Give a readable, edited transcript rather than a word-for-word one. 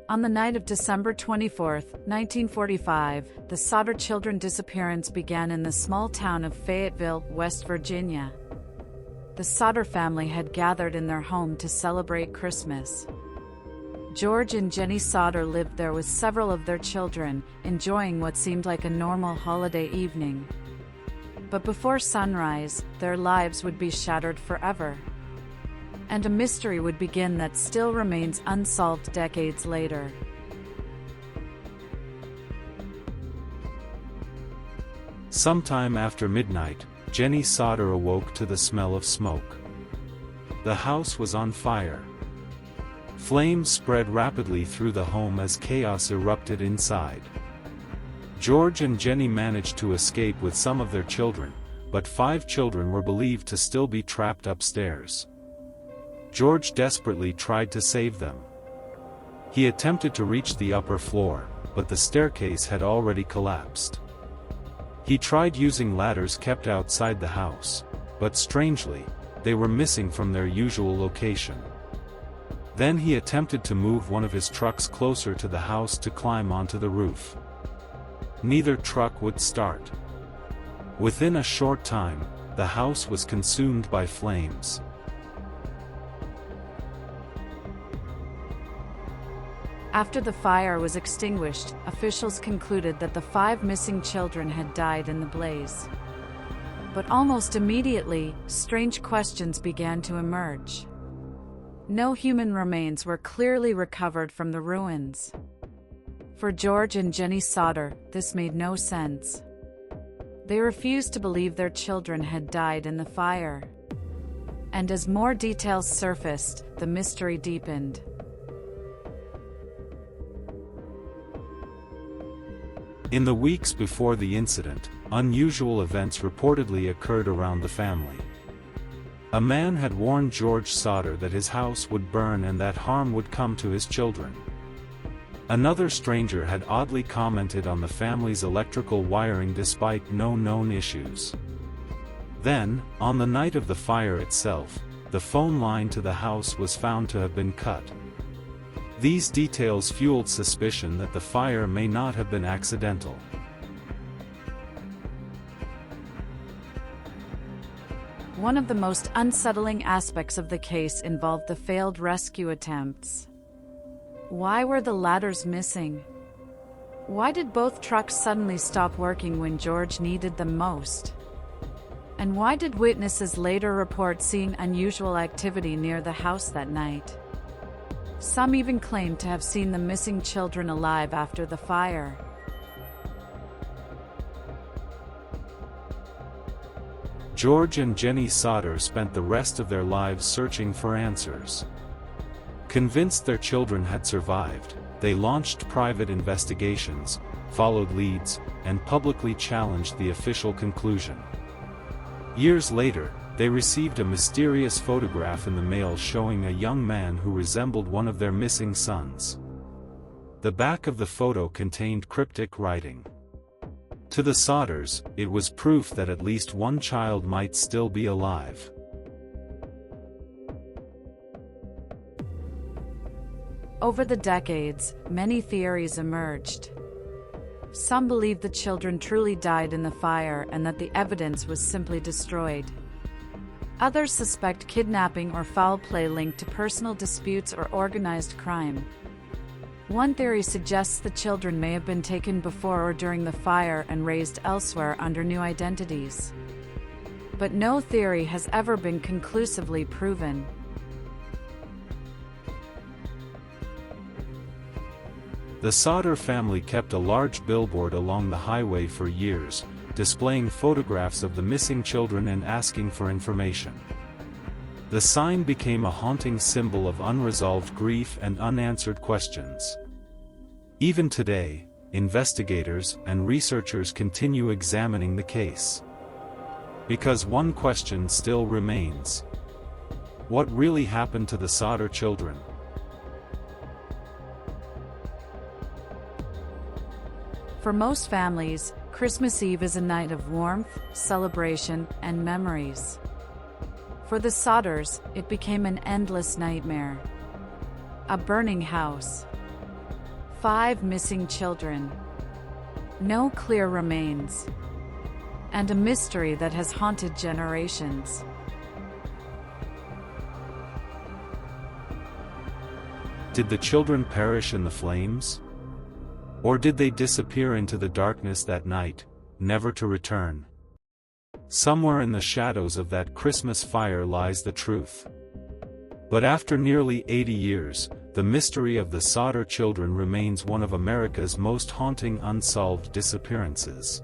On the night of December 24, 1945, the Sodder Children Disappearance began in the small town of Fayetteville, West Virginia. The Sodder family had gathered in their home to celebrate Christmas. George and Jennie Sodder lived there with several of their children, enjoying what seemed like a normal holiday evening. But before sunrise, their lives would be shattered forever. And a mystery would begin that still remains unsolved decades later. Sometime after midnight, Jennie Sodder awoke to the smell of smoke. The house was on fire. Flames spread rapidly through the home as chaos erupted inside. George and Jennie managed to escape with some of their children, but 5 children were believed to still be trapped upstairs. George desperately tried to save them. He attempted to reach the upper floor, but the staircase had already collapsed. He tried using ladders kept outside the house, but strangely, they were missing from their usual location. Then he attempted to move one of his trucks closer to the house to climb onto the roof. Neither truck would start. Within a short time, the house was consumed by flames. After the fire was extinguished, officials concluded that the 5 missing children had died in the blaze. But almost immediately, strange questions began to emerge. No human remains were clearly recovered from the ruins. For George and Jennie Sodder, this made no sense. They refused to believe their children had died in the fire. And as more details surfaced, the mystery deepened. In the weeks before the incident, unusual events reportedly occurred around the family. A man had warned George Sodder that his house would burn and that harm would come to his children. Another stranger had oddly commented on the family's electrical wiring despite no known issues. Then, on the night of the fire itself, the phone line to the house was found to have been cut. These details fueled suspicion that the fire may not have been accidental. One of the most unsettling aspects of the case involved the failed rescue attempts. Why were the ladders missing? Why did both trucks suddenly stop working when George needed them most? And why did witnesses later report seeing unusual activity near the house that night? Some even claimed to have seen the missing children alive after the fire. George and Jennie Sodder spent the rest of their lives searching for answers. Convinced their children had survived, they launched private investigations, followed leads, and publicly challenged the official conclusion. Years later, they received a mysterious photograph in the mail showing a young man who resembled one of their missing sons. The back of the photo contained cryptic writing. To the Sodders, it was proof that at least one child might still be alive. Over the decades, many theories emerged. Some believed the children truly died in the fire and that the evidence was simply destroyed. Others suspect kidnapping or foul play linked to personal disputes or organized crime. One theory suggests the children may have been taken before or during the fire and raised elsewhere under new identities. But no theory has ever been conclusively proven. The Sodder family kept a large billboard along the highway for years, displaying photographs of the missing children and asking for information. The sign became a haunting symbol of unresolved grief and unanswered questions. Even today, investigators and researchers continue examining the case. Because one question still remains: what really happened to the Sodder children? For most families, Christmas Eve is a night of warmth, celebration, and memories. For the Sodders, it became an endless nightmare. A burning house. 5 missing children. No clear remains. And a mystery that has haunted generations. Did the children perish in the flames? Or did they disappear into the darkness that night, never to return? Somewhere in the shadows of that Christmas fire lies the truth. But after nearly 80 years, the mystery of the Sodder children remains one of America's most haunting unsolved disappearances.